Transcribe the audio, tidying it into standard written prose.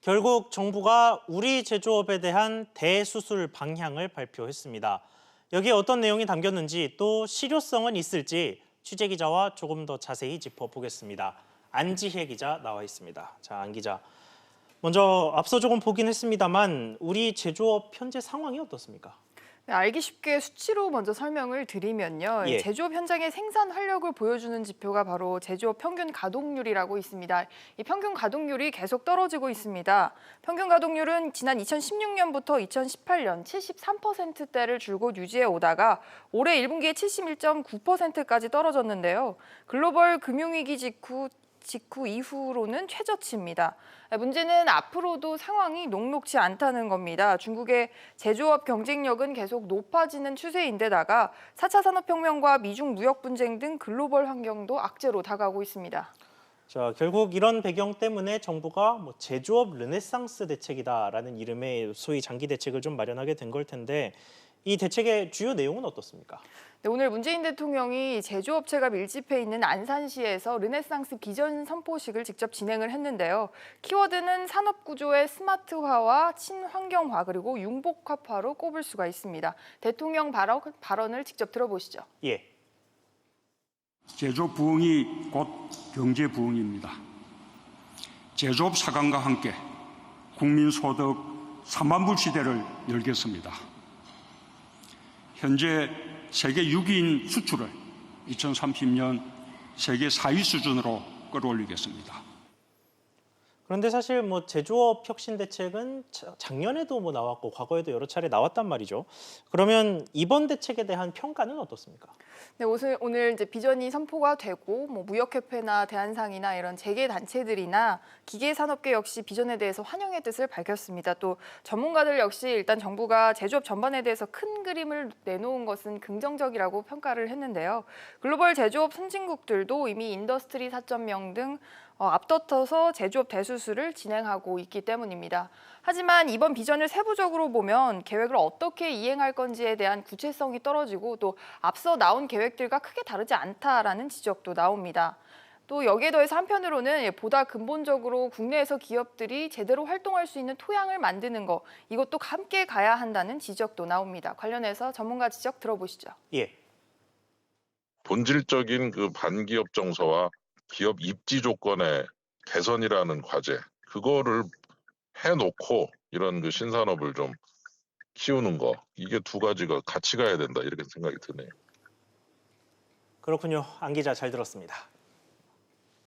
결국 정부가 우리 제조업에 대한 대수술 방향을 발표했습니다. 여기에 어떤 내용이 담겼는지 또 실효성은 있을지 취재 기자와 조금 더 자세히 짚어보겠습니다. 안지혜 기자 나와 있습니다. 자, 안 기자. 먼저 앞서 조금 보긴 했습니다만 우리 제조업 현재 상황이 어떻습니까? 네, 알기 쉽게 수치로 먼저 설명을 드리면요. 예. 제조업 현장의 생산 활력을 보여주는 지표가 바로 제조업 평균 가동률이라고 있습니다. 이 평균 가동률이 계속 떨어지고 있습니다. 평균 가동률은 지난 2016년부터 2018년 73%대를 줄곧 유지해 오다가 올해 1분기에 71.9%까지 떨어졌는데요. 글로벌 금융위기 직후 이후로는 최저치입니다. 문제는 앞으로도 상황이 녹록지 않다는 겁니다. 중국의 제조업 경쟁력은 계속 높아지는 추세인데다가 4차 산업혁명과 미중 무역 분쟁 등 글로벌 환경도 악재로 다가오고 있습니다. 자, 결국 이런 배경 때문에 정부가 제조업 르네상스 대책이다라는 이름의 소위 장기 대책을 좀 마련하게 된 걸 텐데 이 대책의 주요 내용은 어떻습니까? 네, 오늘 문재인 대통령이 제조업체가 밀집해 있는 안산시에서 르네상스 비전 선포식을 직접 진행을 했는데요. 키워드는 산업구조의 스마트화와 친환경화 그리고 융복합화로 꼽을 수가 있습니다. 대통령 발언을 직접 들어보시죠. 예. 제조업 부흥이 곧 경제 부흥입니다. 제조업 4강과 함께 국민소득 3만 불 시대를 열겠습니다. 현재 세계 6위인 수출을 2030년 세계 4위 수준으로 끌어올리겠습니다. 그런데 사실 제조업 혁신 대책은 작년에도 나왔고 과거에도 여러 차례 나왔단 말이죠. 그러면 이번 대책에 대한 평가는 어떻습니까? 네, 오늘 이제 비전이 선포가 되고 무역협회나 대한상이나 이런 재계 단체들이나 기계산업계 역시 비전에 대해서 환영의 뜻을 밝혔습니다. 또 전문가들 역시 일단 정부가 제조업 전반에 대해서 큰 그림을 내놓은 것은 긍정적이라고 평가를 했는데요. 글로벌 제조업 선진국들도 이미 인더스트리 4.0 등 앞다퉈서 제조업 대수술을 진행하고 있기 때문입니다. 하지만 이번 비전을 세부적으로 보면 계획을 어떻게 이행할 건지에 대한 구체성이 떨어지고 또 앞서 나온 계획들과 크게 다르지 않다라는 지적도 나옵니다. 또 여기에 더해서 한편으로는 보다 근본적으로 국내에서 기업들이 제대로 활동할 수 있는 토양을 만드는 거 이것도 함께 가야 한다는 지적도 나옵니다. 관련해서 전문가 지적 들어보시죠. 예. 본질적인 그 반기업 정서와 기업 입지 조건의 개선이라는 과제, 그거를 해놓고 이런 그 신산업을 좀 키우는 거, 이게 두 가지가 같이 가야 된다 이렇게 생각이 드네요. 그렇군요. 안 기자 잘 들었습니다.